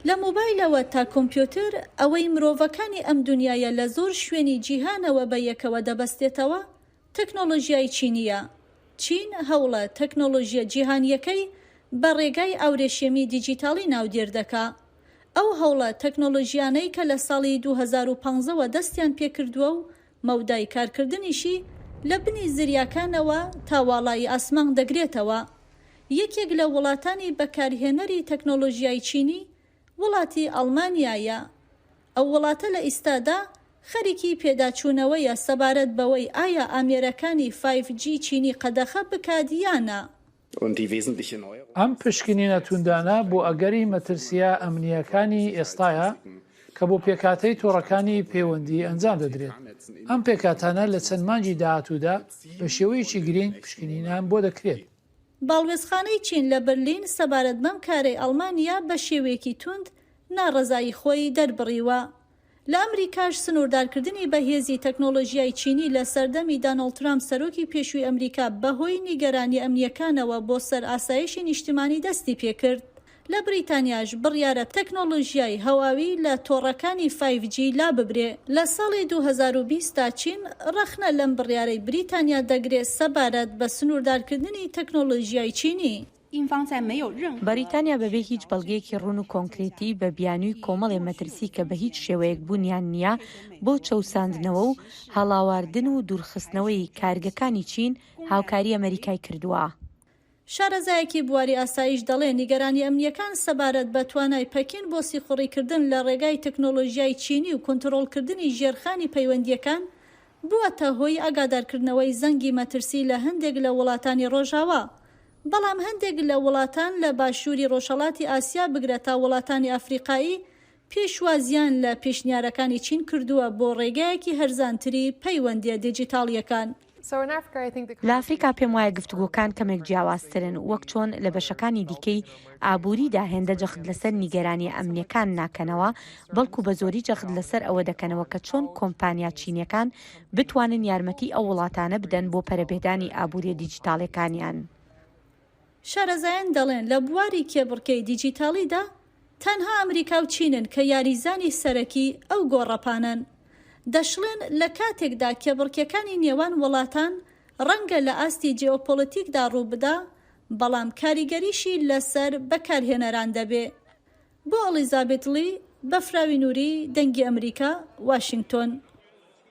لە مۆبایلەوە تا کۆمپیوتر ئەوەی مرۆڤەکانی ئەم دنیاە لە زۆر شوێنی جیهانەوە بە یەکەوە دەبەستێتەوە تەکنۆلۆژیای چینیە. چین هەوڵە تەکنۆلۆژیە جیهانیەکەی بە ڕێگای ئاورێشێمی دیجیتاڵی ناودێر دەکا. ئەو هەوڵە تەکنۆلۆژیانەی کە لە ساڵی 2015ەوە دەستیان پێکردووە و مەودای کارکردنیشی لە بنی زریاکانەوە تاواڵایی ئاسمان دەگرێتەوە. یەکێک لە وڵاتانی بەکارهێنەری تەکنۆلۆژیای چینی وڵاتی ئەڵمانیایە. ئەو وڵاتە لە ئیستادا خەریکی پێداچوونەوەیە سەبارەت بەوەی ئایا ئامێرەکانی 5G چینی قەدەخە بکادیانە. ئەم پشکنینە توندانە بۆ ئەگەری مەترسیە ئەمنیەکانی ئێستاە کە بۆ پێکاتەی تۆڕەکانی پەیوەندی ئەنجام دەدرێت. ئەم پێکاتانە لە چەند مانگی داهاتوودا بە شێوەیەکی گرنگ پشکنینان بۆ دەکرێت. باڵوێزخانەی چین لە بەرلین سەبارەت بەم کارەی ئەڵمانیا بە شێوەیەکی توند ناڕەزایی خۆی دەربڕیوە. لە ئەمریکاش سنووردارکردنی بەهێزی تەکنۆلۆژیای چینی لە سەردەمی دانەڵد ترامپ سەرۆکی پێشووی ئەمریکا بەهۆی نیگەرانی ئەمنیەکانەوە بۆ سەر ئاسایشی نیشتیمانی دەستی پێکرد. لە بریتانیاش بڕیارە تەکنۆلۆژیای هەواوی لە تۆڕەکانی 5G لا ببرێ. لە ساڵی 2020 تا چین ڕەخنە لەم بڕیارەی بریتانیا دەگرێت سەبارەت بە سنووردارکردنی تەکنۆلۆژیای چینی. بەریتانیا بەبێ هیچ بەڵگەیەکی ڕوون و کۆنکرێتی بە بیانووی کۆمەڵێ مەترسی کە بە هیچ شێوەیەک بوونیان نییە بۆ چەوساندنەوە و هەڵاواردن و دوورخستنەوەی کارگەکانی چین هاوکاری ئەمریکای کردووە. شارەزایەکی بواری ئاسایش دەڵێ نیگەرانی ئەمنیەکان سەبارەت بە توانای پەکین بۆ سیخوڕیکردن لە ڕێگای تەکنۆلۆژیای چینی و کۆنتڕۆڵکردنی ژێرخانی پەیوەندیەکان بووەتە هۆی ئاگادارکردنەوەی زەنگی مەترسی لە هەندێک لە وڵاتانی ڕۆژاوا. بەڵام هەندێک لە وڵاتان لە باشووری ڕۆژهەڵاتی ئاسیا بگرە تا وڵاتانی ئەفریقایی پێشوازیان لە پێشنیارەکانی چین کردووە بۆ ڕێگایەکی هەرزانتری پەیوەندیە دیجیتاڵیەکان. لە ئەفریقا پێم وایە گفتوگۆکان کەمێک جیاوازترن، وەک چۆن لە بەشەکانی دیکەی ئابووریدا هێندە جەخت لەسەر نیگەرانی ئەمنیەکان ناکەنەوە، بەڵکو بە زۆری جەخت لەسەر ئەوە دەکەنەوە کە چۆن کۆمپانیا چینیەکان بتوانن یارمەتی ئەو وڵاتانە بدەن بۆ پەرەبێدانی ئابووری دیجیتاڵەکانیان. شارەزایان دەڵێن لە بواری کێبڕکەی دیجیتاڵیدا تەنها ئەمریکا و چینن کە یاریزانی سەرەکی ئەو گۆڕەپانن. دەشڵێن لە کاتێکدا کێبڕکەکانی نێوان وڵاتان ڕەنگە لە ئاستی جیۆپۆلیتیکدا ڕووبدا، بەڵام کاریگەریشی لەسەر بەکارهێنەران دەبێ. بۆ ئەلیزابێت لی، بەفراوی نووری، دەنگی ئەمریکا، واشنگتۆن.